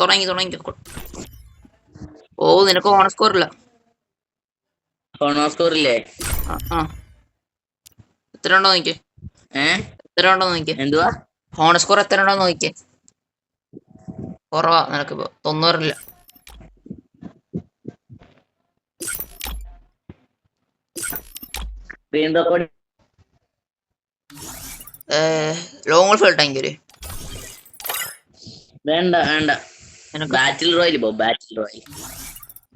തുടങ്ങി. ഓ നിനക്ക് on score ഇല്ല. സ്കോർ ഇല്ലേ? എത്ര ഉണ്ടോ നോക്കിയേ. എന്തുവാ ഹോൺ സ്കോർ എത്ര ഉണ്ടോ നോക്കിയേ. കുറവാ നിനക്കിപ്പോ 90. ലോങ് ഗോൾഫ് കളിട്ടെങ്കിൽ വേണ്ട ബാറ്റിൽ റോയൽ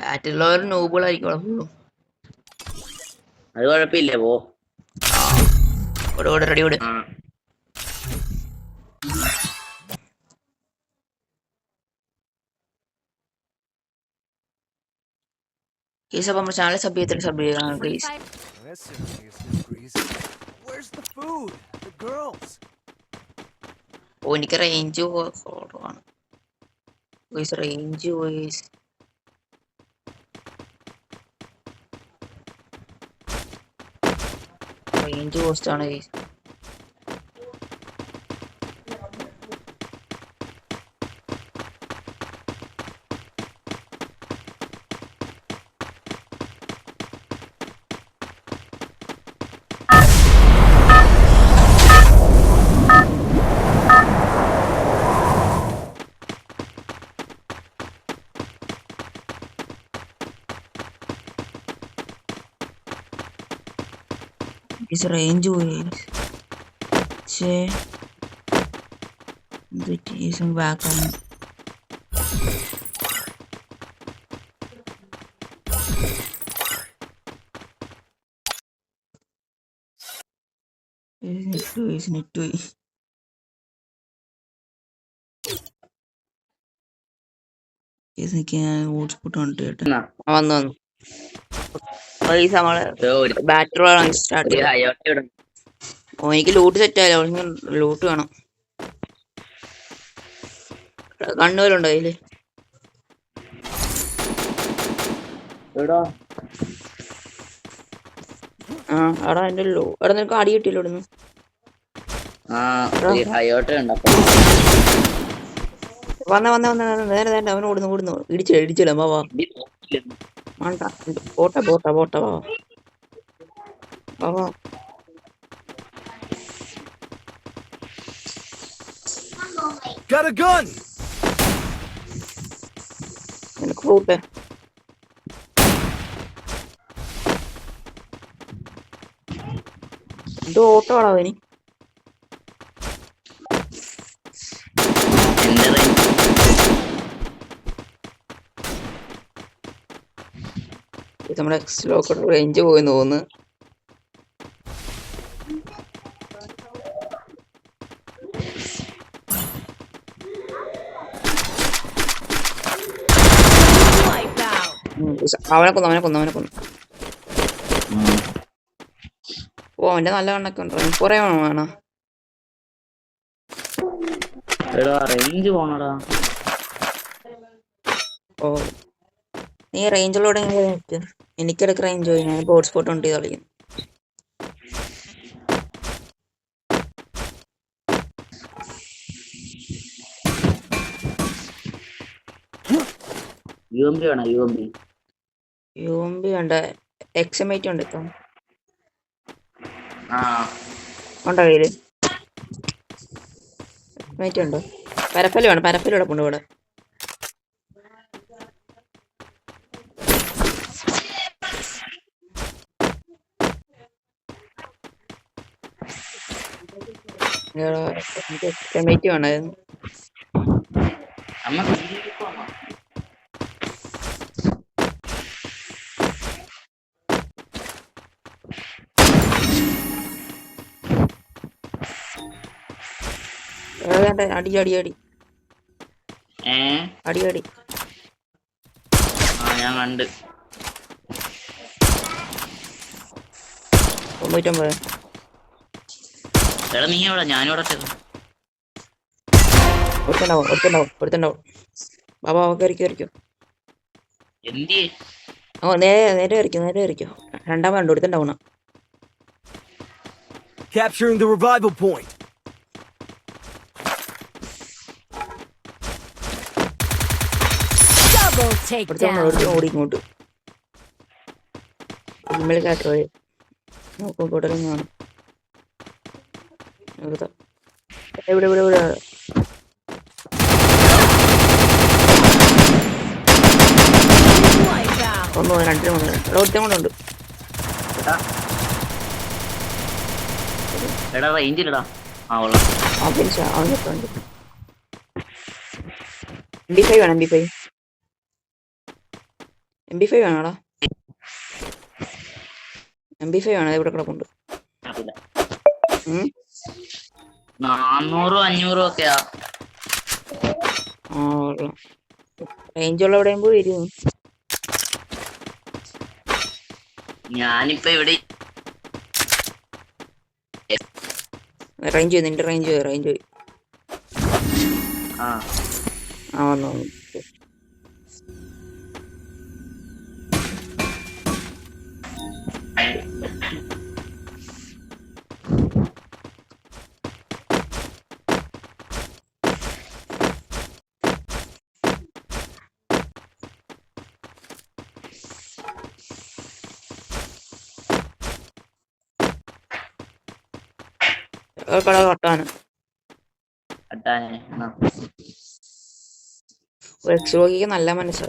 ബാറ്റിൽ റോയൽ നൂബുകളായിരിക്കും. അത് കുഴപ്പമില്ല പോ. റെഡി വിട്. കേസ് അപ്പം നമ്മുടെ ചാനൽ സബ് ചെയ്യണം പ്ലീസ്. ഓ എനിക്ക് റേഞ്ച് കുറവാണ്. റേഞ്ച് കോസ്റ്റ് ആണ്. റേഞ്ച് പോയി. ബാക്കാണ്. നെറ്റ് പോയി. ഹോട്ട്സ്പോട്ട് കണ്ടിട്ട് കേട്ടെ. വന്നു ബാറ്ററി സ്റ്റാർട്ട് ചെയ്തു. എനിക്ക് ലൂട്ട് സെറ്റ് ആയാലോ. ലൂട്ട് വേണം. കണ്ണുകളുണ്ടോ അതില്? എടാ എന്റെ എടാ നിനക്ക് അടി കിട്ടിയല്ലോ ഇവിടുന്ന്. വന്ന നേരെ അവൻ ഓടുന്നു. ഇടിച്ചില്ല വാ വേണ്ട. പോട്ടെ വാ. Got a gun. നിനക്ക് ഫ്രൂട്ട് ഇത് ഓട്ടോ ആണോ അവന്? നമ്മുടെ റേഞ്ച് പോയി തോന്നുന്നു. അവനെ കൊന്നു. ഓ അവന്റെ നല്ല കണ്ണൊക്കെ ഉണ്ടോ? കുറെ വേണോ? ഓ നീ റേഞ്ചിലൂടെ എനിക്കിടക്ക് റേഞ്ച് പോയി. ഞാൻ ഹോട്ട്സ്പോട്ട് ഉണ്ട് കളിക്കും. UMP ഉണ്ട്. XM8 ഉണ്ട്. ഇപ്പം ഉണ്ടോ കയ്യില്? XM8 ഉണ്ടോ? പരപ്പല് കിടപ്പുണ്ട് ഇവിടെ. XM8 വേണമായിരുന്നു. അടി ഞാൻ കണ്ട് 99. നീ എവിടെ? ഞാനിവിടെ ഒരുത്തണ്ടാവും. ബാബാ കയറിക്കോ. നേരെ കയറിക്കോ. രണ്ടാമത് ഒരുത്തണ്ടാവണം. Capturing the revival point. Double takedown. ഓടി ഇങ്ങോട്ട് ഇമ്മൽ കാട്ടോ നോക്കും കൂട്ടലൊന്നും കാണും ഇവിടെ ഇവിടെ ഇവിടെ Wipeout. ഒന്ന് രണ്ടിന് മൂന്ന് ഇവിടെ ഒരുത്തം കൊണ്ടുണ്ട് എടാ റേഞ്ച് ഇല്ലടാ ആ ഉള്ള ഓഫൻസ് അവൻ്റെ MP5 വേണം MP5 വേണോടാ MP5 വേണം ഇവിടെ കിടപ്പുണ്ട് 400 500 ഒക്കെയാ റേഞ്ചുള്ള എവിടെയും പോയി വരും ഞാനിപ്പോ ഇവിടെ റേഞ്ച് നിന്റെ റേഞ്ച് പോയി ആ വന്നു കട കട്ടാണ് കട്ടാനെ എക്സ്ലോക്കിക്ക് നല്ല മനസ്സാ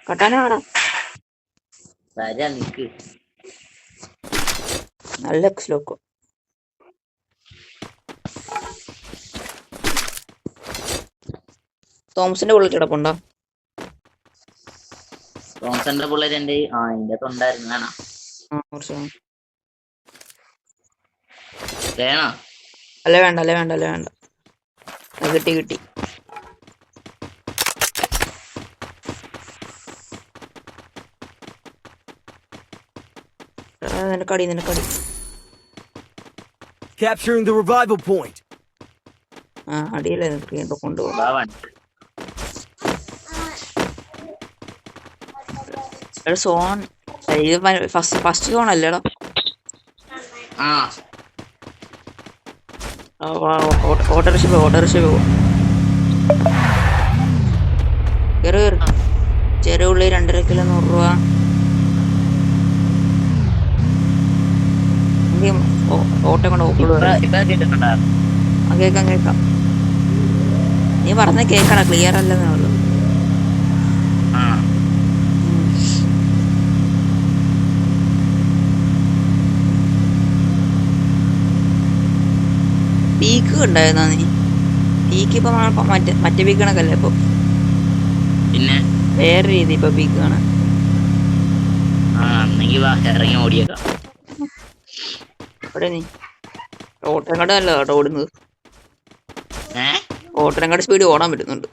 കട്ടാനാടാ വരാ നിക്ക് നല്ല എക്സ്ലോക്കോ തോമസിന്റെ ബുള്ളറ്റ് കിടപ്പുണ്ടോ തോമസന്റെ പിള്ളേർ എന്റെ ഇതിന്റെ തൊണ്ടായിരുന്നു വേണോ കുറച്ച് വേണോ അല്ല വേണ്ട കിട്ടി നിനക്കടി Capturing the revival point. അടിയല്ലേ നിനക്ക് കൊണ്ടുപോകും സോൺ ഫസ്റ്റ് സോൺ അല്ലേടാ ഓട്ടോറിക്ഷ പോകും കയറി ചെറിയ ഉള്ളി 2.5 കിലോ 100 രൂപ ഓട്ടം കൊണ്ട് കേക്കാം നീ പറഞ്ഞ കേക്കണ ക്ലിയർ അല്ലെന്നേ ഉള്ളു പീക്ക് ഉണ്ടായിരുന്നോ നീ പീക്ക് ഇപ്പൊ മറ്റേ പീക്ക് കണക്കല്ലേ ഇപ്പൊ പിന്നെ വേറെ രീതി ഇപ്പൊ പീക്ക് കാണാൻ ഇറങ്ങി ഓടിയേക്കാം ഇവിടെ നീ ഓട്ടം അല്ല കേട്ടോ ഓടുന്നത് ഓട്ടം സ്പീഡ് ഓടാൻ പറ്റുന്നുണ്ട്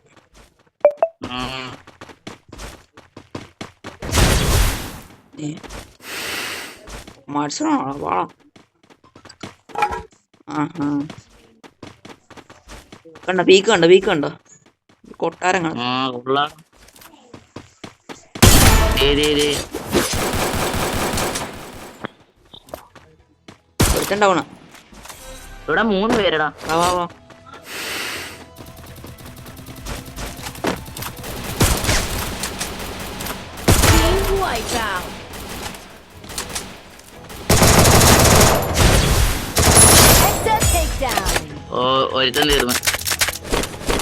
മത്സരമാണോ വാള പീക്ക് കണ്ടോ കൊട്ടാരം കാണും ഒരുത്തണ്ടാവണ ഇവിടെ 3 പേരടാ വാ Wipeout. Headset takedown. ഒരുത്തൻ തീർന്നു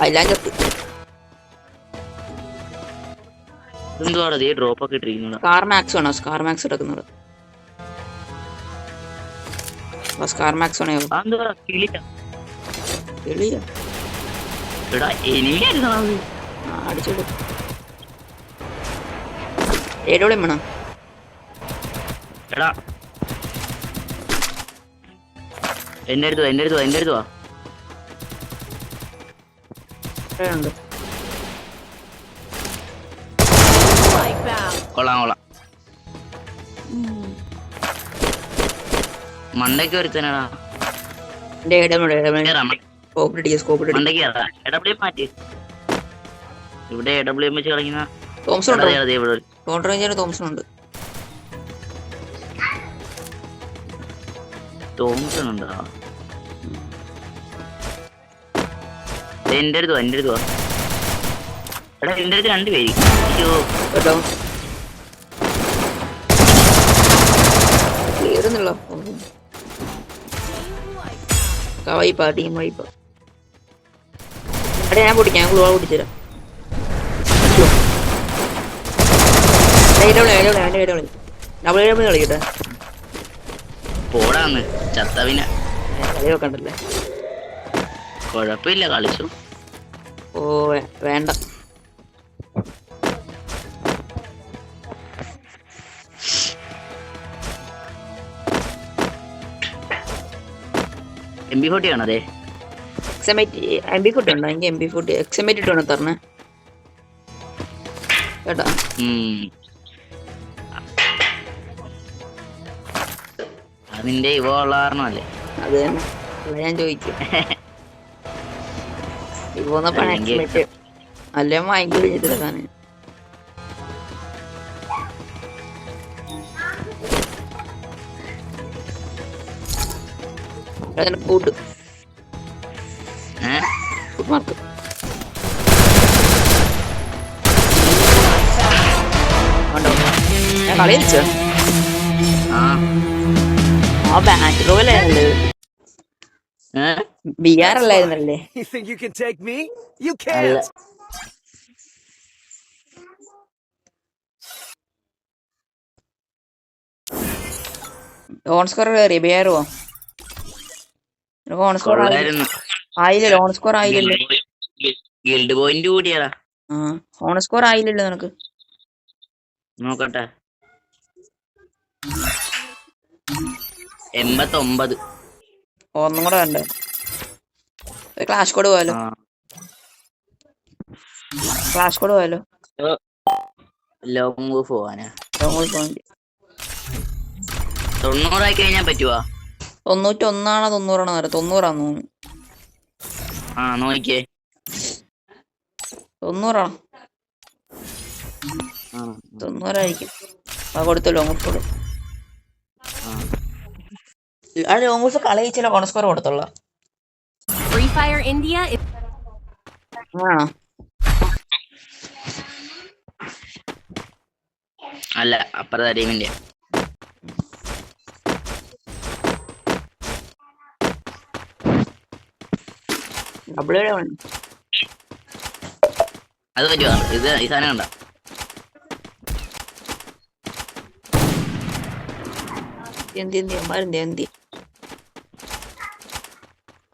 അതിലാഞ്ചത്ത് എന്തുവാടാ ഈ ഡ്രോപ്പ് ഒക്കെ ഇട്ടിരിക്കുന്നത് സ്കാർ മാക്സ് എടുക്കുന്നത് സ്കാർ മാക്സ് ആണോ കിളിയാ അടിച്ചോളൂ ഏടോളം വേണം എടാ എന്റെ അടുത്ത് വാ ഉണ്ട് കൊള്ളാം മണ്ടയ്ക്ക് ഒരുത്തനടാ മണ്ടയ്ക്ക് മാറ്റി ഇവിടെ AWM വെച്ച് കളിക്കുന്ന തോംസൺ ഉണ്ട് തോംസൺ ഉണ്ടോ എന്റെ അടുത്ത് വാ എടാ എന്റെ അടുത്ത് രണ്ടുപേര്. അയ്യോ കേട്ടോ ക്ലിയറുന്നല്ലോ വൈപ്പാ ടീം വൈപ്പാ. എടാ ഞാൻ പൊട്ടിക്കാം, ഞാൻ ഗ്ലൂവാ പൊട്ടിച്ചുതരാം. ഡബിൾ കളിക്കട്ടെ, പോടാന്ന് ചത്തവിനെ. കളി വെക്കണ്ടല്ലേ. കൊഴപ്പില്ല കളിച്ചു. ഓ വേണ്ട. MP40 ആണോ? അതെ MP40 ഉണ്ടോ? എനിക്ക് MP40 XM8 ഇട്ട് വേണം തരണേ കേട്ടാ. അതിന്റെ ഇവ ഉള്ള കാരണമല്ലേ? അത് തന്നെ അല്ല ഞാൻ ചോദിക്കും. ഇപ്പോന്നപ്പോ XM8 അല്ലേ വാങ്ങിക്കൂടി ചെയ്തിട്ടാണ്. കൂട്ട് മാർക്ക് ഞാൻ കളി വെച്ചോ. ആ ബാറ്റ് റോയിലായിരുന്നല്ലേ, BR അല്ലായിരുന്നല്ലേ? You think you can take me? You can't. Honour score കയറി BR ഓൺ സ്കോർ ആയില്ലല്ലോ. ഓൺ സ്കോർ ആയില്ലല്ലോ. ഗിൽഡ് പോയിന്റ് കൂടിയതാ. ഓൺ സ്കോർ ആയില്ലല്ലോ നിനക്ക്. നോക്കട്ടെ 89. ഒന്നും കൂടെ വേണ്ടേ? ക്ലാഷ് കോഡ് പോയാലോ? ക്ലാഷ് കോഡ് പോയാലോ? ലോങ് പോവാനാ? ലോങ് പോകാൻ 90 ആയി കഴിഞ്ഞാൽ പറ്റുവാ? 91 90 നേരം 90 തോന്നുന്നു. നോക്കിയേ 90 90 കൊടുത്തു ലോങ് സ്കോർ. ആ ലോങ് ഗോൾഫ് കളയിച്ചില്ല, ഓൺ സ്കോർ കൊടുത്തുള്ള. Free Fire India is അല്ല അപ്പുറത്തെ ടീമിന്റെ. അത് പറ്റുവാ? ഇത് ഈ സാധനം കണ്ട എന്തി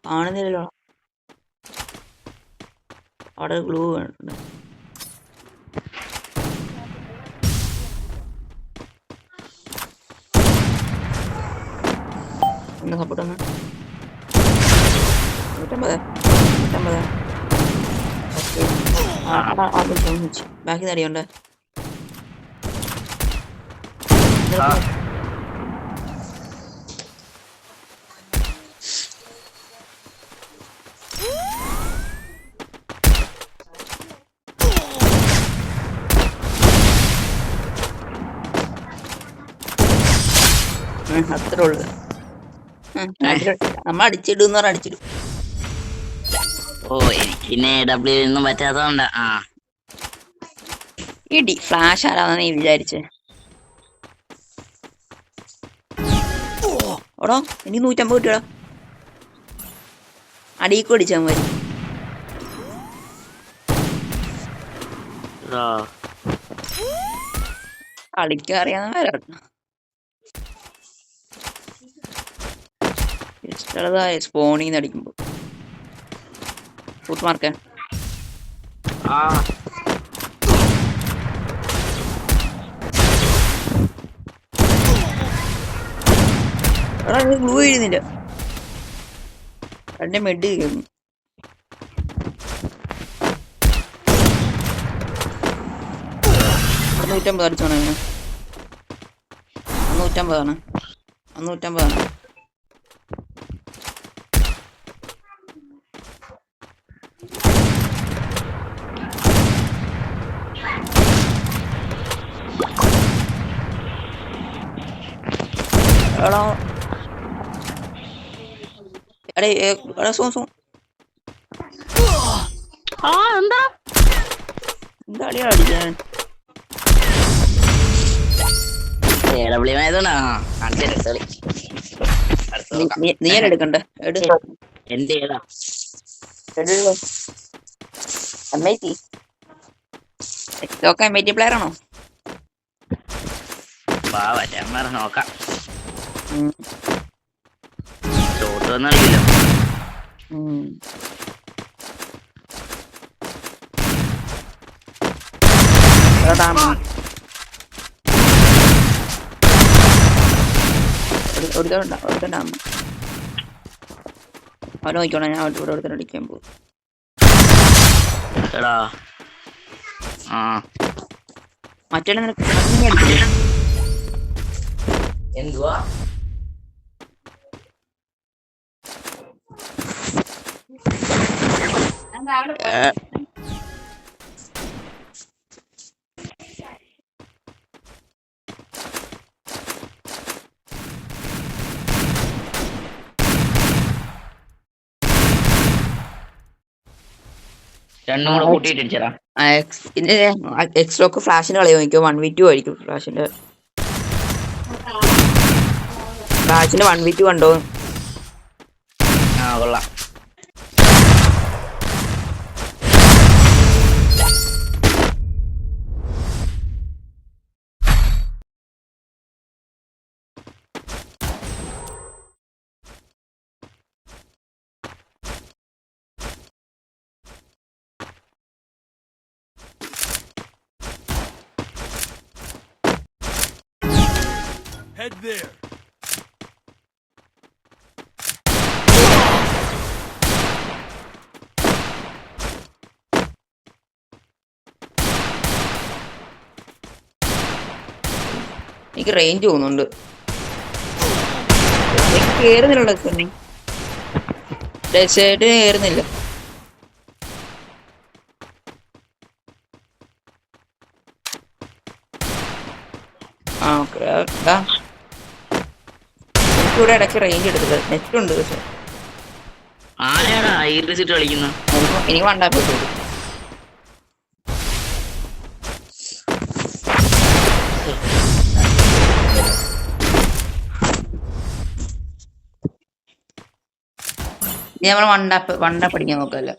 കാണുന്നില്ലല്ലോ. അവിടെ ഗ്ലൂ വേണ്ട. ഒന്ന് സപ്പോർട്ട് ഒന്ന് 150 ബാക്കി തടിയുണ്ട്. അത്രേ ഉള്ളു. നമ്മ അടിച്ചിടുന്ന അടിച്ചിടും. ഓ എനിക്കിന്നെ ഡബ്ല്യൂ ഒന്നും പറ്റാത്തതുകൊണ്ടാ. ഇടി ഫ്ലാഷ് ആരാന്ന് നീ വിചാരിച്ചേ? ഓടോ എനിക്ക് 150 കിട്ടിയടാ. അടിക്ക് അടിച്ചാൽ മതി. കളിക്കാൻ അറിയാവുന്നവരാണ്. സ്പോണിന്ന് അടിക്കുമ്പോ ഫുട്ട് മാർക്ക് ഗ്ലൂ എഴുതുന്നില്ല. എന്റെ മെഡ് കേൾക്കുന്നു. 150 അടിച്ചോണേ. 150 150. എന്താ അടിക്കാൻ AW ആയതുകൊണ്ടാ കാണിച്ചു നീ അല്ല എടുക്കണ്ട എന്റെ ഏതാ MIT MIT പ്ലെയർ ആണോ? വരാൻ നോക്കാം. ചോട്ടൊന്നും അറിയില്ലോ. അവനെ നോക്കിക്കോണേ, ഞാൻ ഇവിടെ ഒരുത്തന്നെ അടിക്കാൻ പോകും. മറ്റേ എന്തുവാ രണ്ടും കൂടെ കൂട്ടിയിട്ട് അടിച്ചടാ. എക്സ്ട്രോക്ക് ഫ്ലാഷിന് കളയോ? എനിക്ക് 1v2 ആയിരിക്കും ഫ്ലാഷിന്റെ 1v2 കണ്ടോ? കൊള്ളാം. Head there. എനിക്ക് റേഞ്ച് പോകുന്നുണ്ട്. കേറുന്നില്ല, ഡെസേർട്ട് കേറുന്നില്ല. ഇവിടെ ഇടയ്ക്ക് റേഞ്ച് എടുത്തില്ല, നെറ്റ് ഉണ്ട്. പക്ഷെ എനിക്ക് വണ്ടാപ്പെട്ടു. ഇനി നമ്മൾ വണ്ട പഠിക്കാൻ നോക്കല്ല.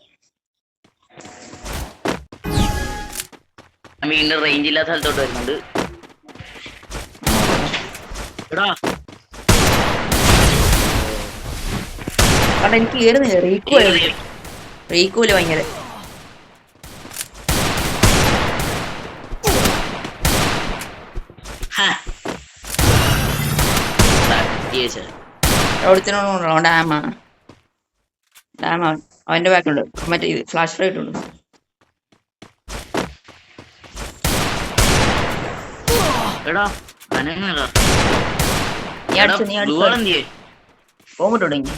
വീണ്ടും റേഞ്ച് ഇല്ലാത്ത സ്ഥലത്തോട്ട് വരുന്നുണ്ട്. കാരണം എനിക്ക് കേറുന്നില്ല. റീക്കൂല് ഭയങ്കര. ഡാമാണ് അവന്റെ ബാക്കുണ്ട്. മറ്റേ ഇത് ഫ്ലാഷ് ഫ്ലൈറ്റ് ഉണ്ട്. പോകുമ്പോ തുടങ്ങി.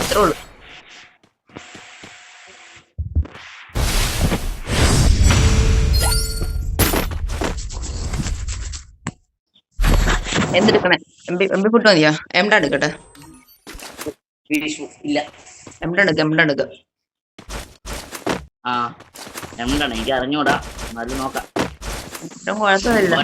ഇത്രേ ഉള്ളു. എന്തെടുക്കണേ? എംപി ഫുഡ് മതിയാ? എംഡ എടുക്കട്ടെ? ഇല്ല, എംഡ എടുക്ക. എനിക്ക് അറിഞ്ഞൂടാ, എന്നാലും നോക്കാം. കുഴപ്പമില്ല.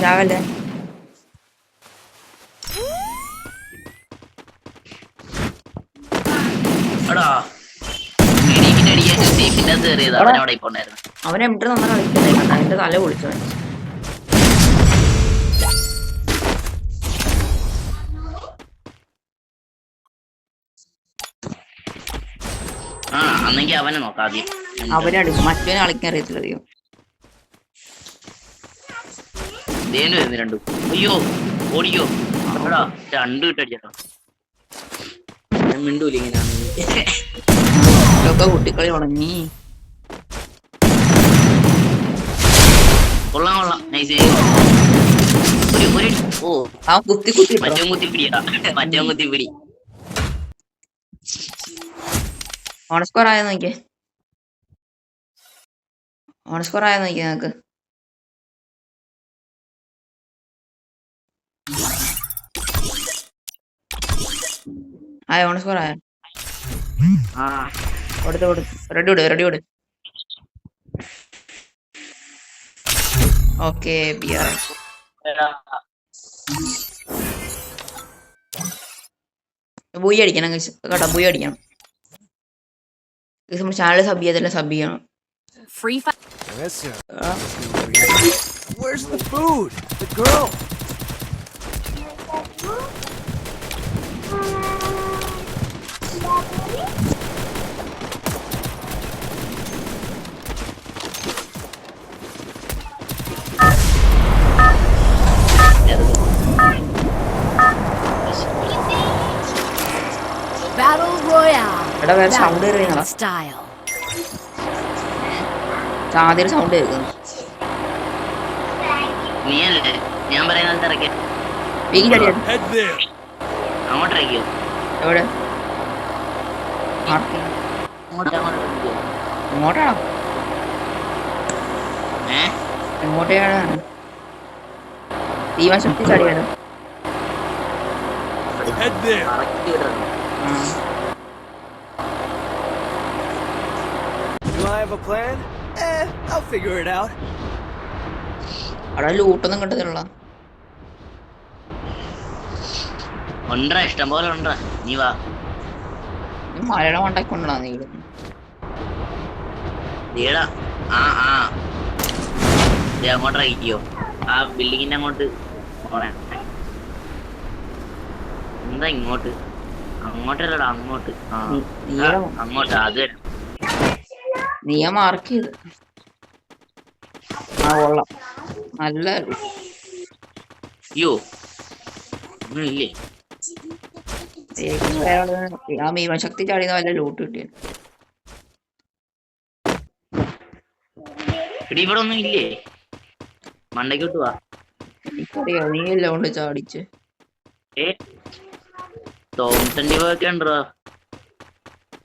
ചാകല്ലേ. അവനെ എവിടെ നമ്മൾ കളിക്കുന്നത്? അതിന്റെ തല പൊളിച്ചു. അന്നെങ്കിൽ അവനെ നോക്കാം ആദ്യം. അവനെ അടുക്കും, മറ്റവനെ കളിക്കാൻ അറിയത്തില്ല. അധികം രണ്ടും. അയ്യോ ഓടിക്കോ. രണ്ടു ഇട്ടടിച്ചോ. മിണ്ടൂല ഇങ്ങനെയാണെങ്കിൽ. കുട്ടിക്കളി തുടങ്ങി. കൊള്ളാം. നൈസ്. ഓ, കുത്തി മറ്റോ കുത്തിപ്പിടി. ഓൺ സ്കോർ ആയോ നോക്കിയേ. ഓൺ സ്കോർ ആയോ നോക്കിയേ നിങ്ങക്ക്. ആയോ ഓൺ സ്കോർ ആയോ? ആ കൊടുത്ത് റെഡി വിട്. ഓക്കെ ബിയർ ബൂയി അടിക്കണം കേട്ടോ, ബൂയി അടിക്കണം. നമ്മൾ ചാനൽ സബ് ചെയ്യണം. Free Fire. Listen. Where's the food? The girl. Battle Royale. എടാ വേറെ സൗണ്ട് കേൾക്കുന്ന Style. ആദ്യം സൗണ്ട് കേൾക്കുന്നു. നീയല്ലേ ഞാൻ പറയുന്നത് ഇറക്കിയ വീടിയടിയാ Head there. അങ്ങോട്ട് ഇറക്കിയോ? എവിടെ മാർക്ക് അങ്ങോട്ട് ഇറക്കിയോ? ഇങ്ങോട്ടാണോ? എങ്ങോട്ടാണ്? ശക്തി ചാടിയാലോ? Head there. കറക്റ്റ് കിട്ടണം. Do I have a plan? I'll figure it out. അവിടെ ലൂട്ടൊന്നും കിട്ടത്തില്ല. ഉണ്ടോ ഇഷ്ടം പോലെ ഉണ്ടോ? നീ വാ. മലയുടെ മണ്ടക്കൊണ്ടാ നീ ഇടുന്നു. ദേടാ അങ്ങോട്ട് ഇറക്കിയോ? ആ ബിൽഡിങ്ങിന്റെ അങ്ങോട്ട് പോണേ. എന്താ ഇങ്ങോട്ട്? അങ്ങോട്ടല്ലടാ അങ്ങോട്ട്. അങ്ങോട്ട് അത് നീയാ മാർക്ക് ചെയ്ത്. കൊള്ളാം, നല്ല അയ്യോ ഒന്നുമില്ലേ? ആ ശക്തി ചാടിയുന്ന വല്ല ലൂട്ട് കിട്ടിയ. എടി ഇവിടെ ഒന്നും ഇല്ലേ? മണ്ടയ്ക്കോട്ട് വാ. എനിക്കറിയാം, നീ എല്ലാം കൊണ്ട് ചാടിച്ച്. തോംസന്റെ ഒക്കെ ഉണ്ടോ?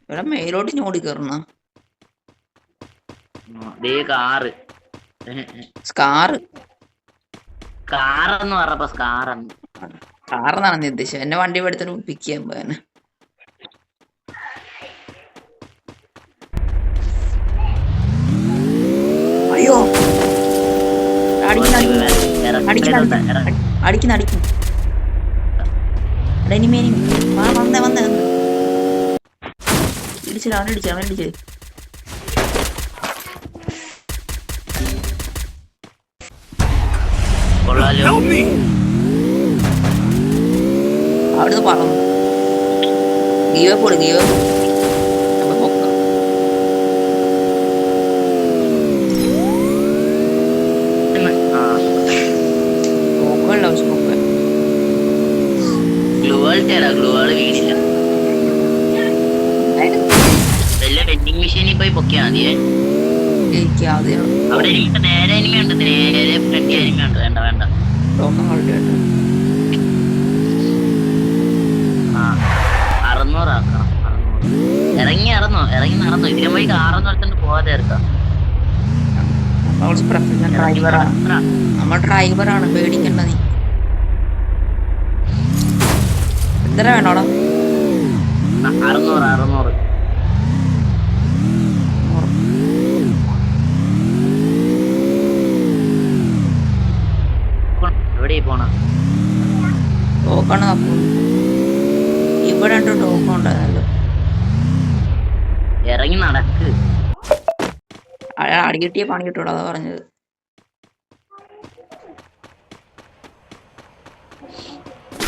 ഇവിടെ മേലോട്ട് ഞോടി കയറണ കാറെന്ന് പറഞ്ഞപ്പോ കാറെന്നാണ് നീ ഉദ്ദേശിച്ചത്. എന്നെ വണ്ടി എടുത്തിട്ട് പിക്ക് ചെയ്യാൻ പോയാനെ. അയ്യോ അടിക്കുന്ന വന്നേ ഇടിച്ചില്ല, അവൻ ഇടിച്ചേ. Help me. അവിടുന്ന് പറന്നു ഗീവപ്പ് പൊക്കാം. നോക്കല്ല നോക്കാൻ ഗ്ലൂവാള് വീണില്ല. വല്ല വെൻഡിങ് മെഷീനിൽ പോയി പൊക്കിയാ മതിയേ. അവിടെ എനിക്ക് നേരെ അനിമയുണ്ട്, നേരെ ഫ്രണ്ട് അനിമയുണ്ട്. വേണ്ട ടോക്കൺ കളിക്കട്ടെ. 600 ആക്കണം. 600 ഇറങ്ങി നടന്നോ. ഇതിനെ വഴി കാറൊന്നും എടുത്തോണ്ട് പോവാതെ ഇറക്കാം. നമ്മൾ ഡ്രൈവറാണ്, പേടിക്കണ്ട നീ. എത്ര വേണോടാ? 600 എവിടെ പോണ? ടോക്കണ് ഇവിടെ ടോക്കൺ ഉണ്ടായിരുന്നല്ലോ. ഇറങ്ങി നടക്ക്. അടി കിട്ടിയ പണി കിട്ടൂടാ, അതാ പറഞ്ഞത്.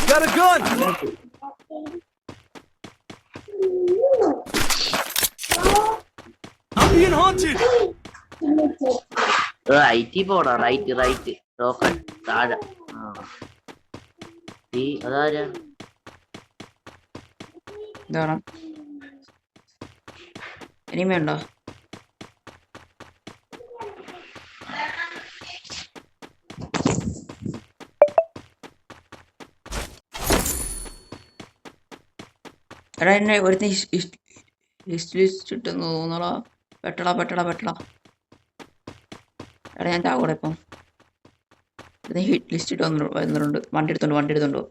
Got a gun. I'm being haunted. Right പോടാ. റൈറ്റ് ടോക്കൺ താഴെ. അതാരാ? എന്താണ് ഇനിമയുണ്ടോ? എടാ എന്നെ ഒരുത്തിന് ലിസ്റ്റ് ഇട്ടെന്ന് തോന്നടാ. പെട്ടടാ. എടാ ഞാൻ ചാവൂടെ ഇപ്പം. ഹിറ്റ് ലിസ്റ്റ് ഇട്ട് വന്നിട്ടുണ്ട്. വണ്ടി എടുത്തോണ്ടോ.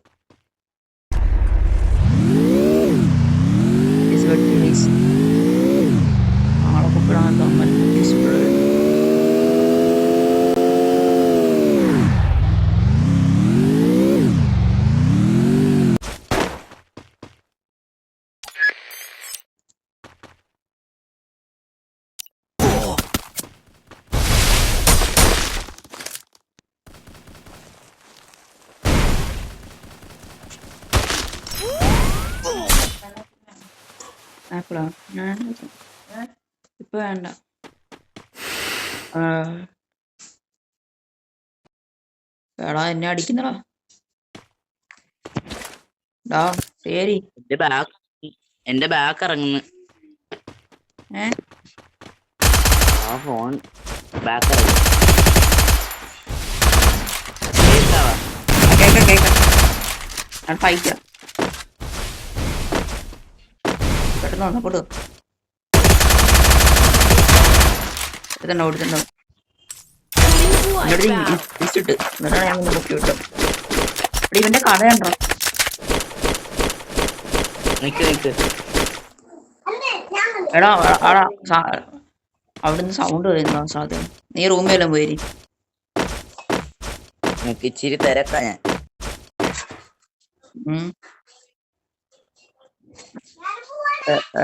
ആളെ കൊപ്പിടാൻ ആപ്പിളാ ഇപ്പൊ വേണ്ട. എടാ എന്നെ അടിക്കുന്നടാ. ഡാ ശരി. എന്റെ ബാക്ക് ഇറങ്ങുന്നു. ആ ഫോൺ ബാക്ക് ഇറങ്ങും. കേക്കാം ഫൈറ്റ് പെട്ടെന്ന് വന്നപ്പോട്ട് എടുത്തുണ്ടോ. ലിസ്റ്റ് എന്നിട്ടാണ് ഞാൻ പൊക്കി വിട്ടു. ഇവന്റെ കഥ കണ്ടോ? എടാ അവിടുന്ന് സൗണ്ട് വരുന്ന സാധ്യത. നീ റൂമിലെല്ലാം പോയി. ഇച്ചിരി തിരക്കാ ഞാൻ.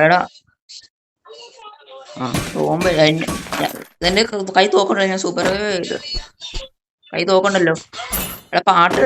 എടാ റൂമിൽ എന്റെ കൈ തോക്കണ്ടല്ലോ. ഞാൻ സൂപ്പർ കൈ തോക്കണ്ടല്ലോ. എടാ പാട്ട്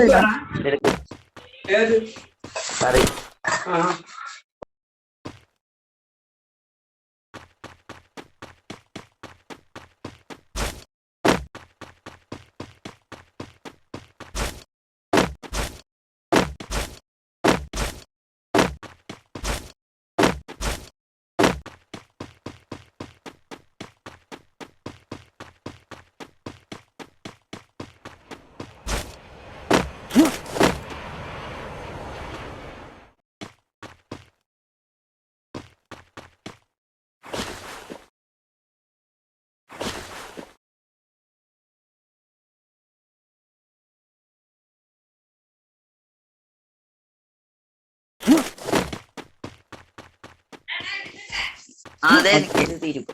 അതെ എനിക്ക് തീരും.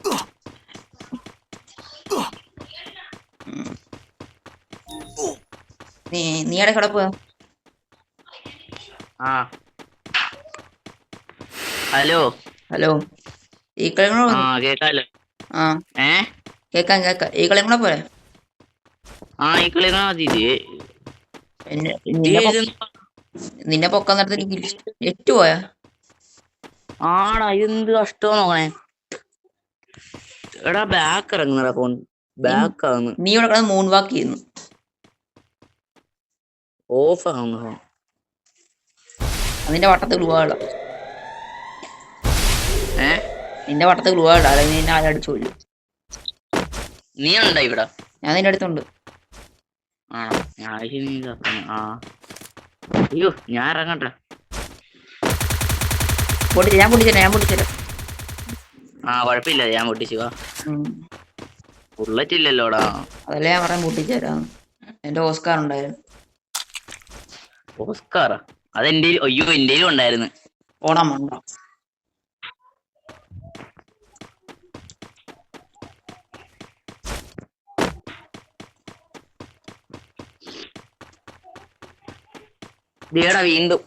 നീ എവിടെ കിടപ്പുക? ഹലോ ഈ കളി കേക്കാലോ. കേക്കാം ഈ കളി കൂടെ പോരെ? ഈ കളി മതി. നിന്നെ പൊക്കാൻ നേരത്തെ നെറ്റ് പോയാ? ആടാ ഇതെന്ത് കഷ്ടം നോക്കണേ. എടാ ബാക്ക് ഇറങ്ങുന്നടാ ഫോൺ. ബാക്ക് ആവുന്നു. നീ ഇവിടെ കിടന്ന് മൂൺ വാക്ക് ചെയ്യുന്നു. ഓഫ് ആവുന്നു ഫോൺ. നിന്റെ വട്ടത്ത് ഗ്ലൂവാള. നിന്റെ വട്ടത്ത് ഗ്ലൂവാള. അല്ലെങ്കിൽ നിന്നെ ആരും അടിച്ചു കൊല്ലും. നീ ഉണ്ടാ ഇവിടെ? ഞാൻ നിന്റെ അടുത്തുണ്ട്. അയ്യോ ഞാൻ ഇറങ്ങട്ടെ. ഞാൻ പൊട്ടിച്ചേരാം. കുഴപ്പമില്ല ഞാൻ പൊട്ടിച്ചു. ബുള്ളറ്റ് ഇല്ലല്ലോടാ. അതല്ലേ ഞാൻ പറയാൻ പൊട്ടിച്ചേരാ. എന്റെ ഓസ്കാർ ഉണ്ടായിരുന്നു. ഓസ്കാറാ? അതെന്റെ അയ്യോ എന്റെയും ഉണ്ടായിരുന്നു. ഓണം ഉണ്ടോ? വീണ്ടും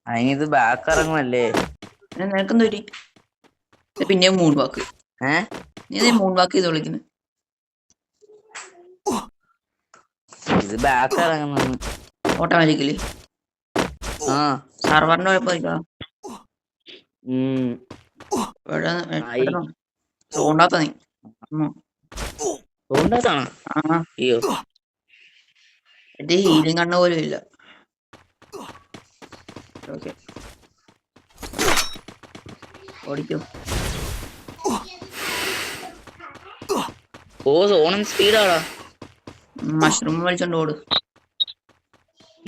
അതിനിത് ബാക്ക് ഇറങ്ങുമല്ലേ? നിനക്കെന്ത് പറ്റി? പിന്നെ മൂൺ വാക്ക്. നീ മൂൺ വാക്ക് ചെയ്ത് വിളിക്കുന്നു. ഇത് ബാക്ക് ഇറങ്ങുന്നു ഓട്ടോമാറ്റിക്കലി. സർവറിന്റെ കുഴപ്പമായിരിക്കാം. സോണ്ടാത്ത നീ അയ്യോ എന്റെ ഹീലിംഗ് കണ്ണ പോലും ഇല്ല. ഓക്കെ ഓടിക്കും. സോണും സ്പീഡാടാ. മഷ്റൂം വലിച്ചോണ്ട് ഓട്.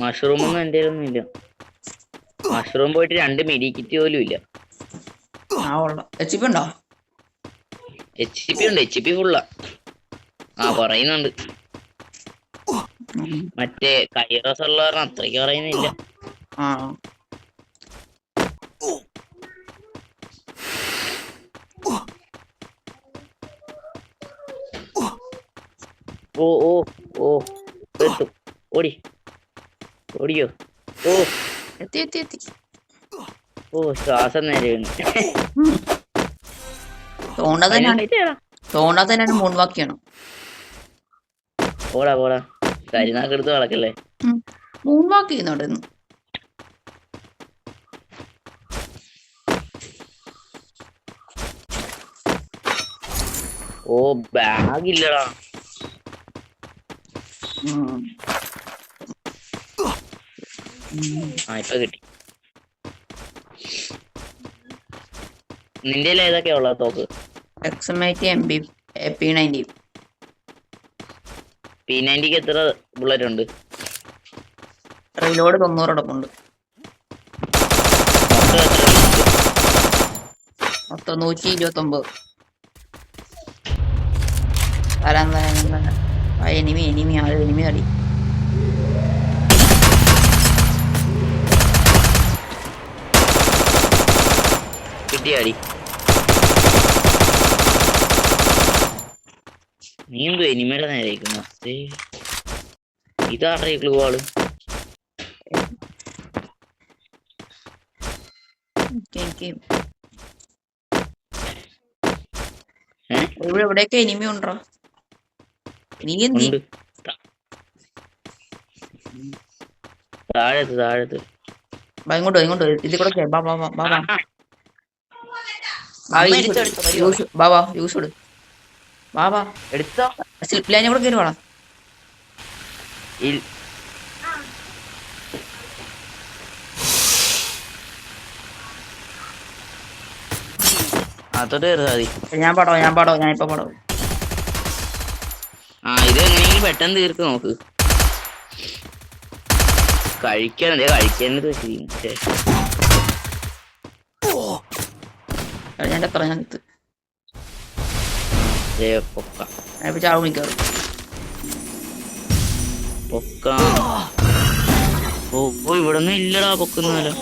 മഷ്റൂം ഒന്നും എന്റെ ഒന്നും ഇല്ല. മഷ്റൂം പോയിട്ട് 2 മെഡി കിറ്റ് പോലും ഇല്ല. ആ ഉള്ള HP ഉണ്ടോ? HP ഉണ്ട്, HP ഫുള്ളാ. പറയുന്നുണ്ട്. മറ്റേ കൈറസ് ഉള്ള കാരണം അത്രയ്ക്ക് പറയുന്നില്ല. ആ ഓ ഓ ഓ എത്തും. ഓടിയോ. എത്തി. ശ്വാസം നേരെ വീണു. തോണ്ടാ തന്നെ മൂൺവാക്കിയാണ്. പോടാ കരിനാക്കെടുത്ത് വളക്കല്ലേ. മൂൺവാക്ക് ചെയ്യുന്നുണ്ട്. ബാഗില്ലടാ. ഇപ്പൊ കിട്ടി. നിന്റെ ഏതൊക്കെയാ ഉള്ള തോക്ക്? XM80 MB P90. P90 എത്ര ബുള്ളറ്റ് ഉണ്ട്? റീലോഡ് 90 മൊത്തം 129. തരാൻ എനിമി അടി. കിട്ടിയാടി. നീ എന്തോ എനിമയുടെ നേരേക്കുന്നു. ഇതാറേ ക്ലൂ ആള്. എവിടെയൊക്കെ എനിമി ഉണ്ടോ? നീ എന്തി താഴത്ത് ഇങ്ങോട്ട് ഇതിൽ കൂടെ യൂസ് എടുത്തോ. സ്ലിപ്പ് ലൈനെ കൂടെ കയറി വേണം. ഞാൻ ഇപ്പൊ പടവും. ഇത് എങ്ങനെയെങ്കിലും പെട്ടെന്ന് തീർക്ക് നോക്ക്. കഴിക്കാനത് ഇവിടൊന്നും ഇല്ലടാ പൊക്കുന്നാലോ.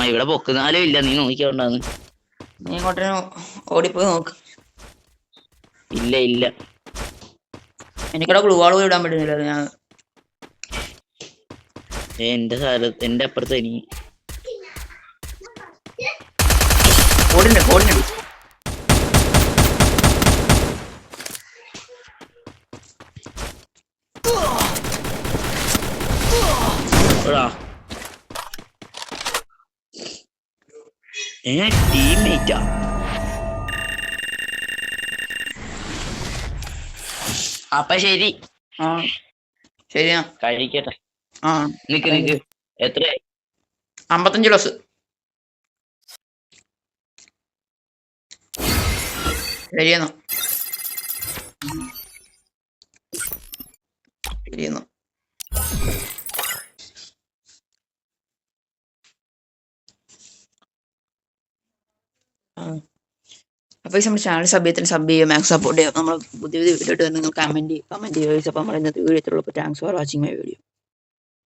ഇവിടെ പൊക്കുന്നാലും ഇല്ല. നീ നോക്കിയോണ്ടാന്ന്. നീ ഇങ്ങോട്ട് ഓടിപ്പോയി നോക്ക്. ഇല്ല എനിക്കവിടെ ഗ്ലൂവാൾ പോയി ഇടാൻ പറ്റുന്നില്ല. ഞാൻ എന്റെ അപ്പുറത്ത് എനിക്ക് ഓടിനുണ്ട്. ടീംമേറ്റാ. അപ്പൊ ശരി. ശരിയാ കഴിക്കട്ടെ. നിക്ക് എത്ര? 55 ലോസ്. ശരിയെന്നോ. അപ്പോൾ നമ്മുടെ ചാനൽ സബ് ചെയ്യുക, മാക്സ് സപ്പോർട്ട് ചെയ്യുക. നമ്മൾ പുതിയ വീഡിയോ ഇട്ട് നിങ്ങൾ കമന്റ് ചെയ്യുക. അപ്പോൾ നമ്മൾ ഇന്നത്തെ വീഡിയോ ഇത്രയുള്ളൂ. Thanks for watching my video.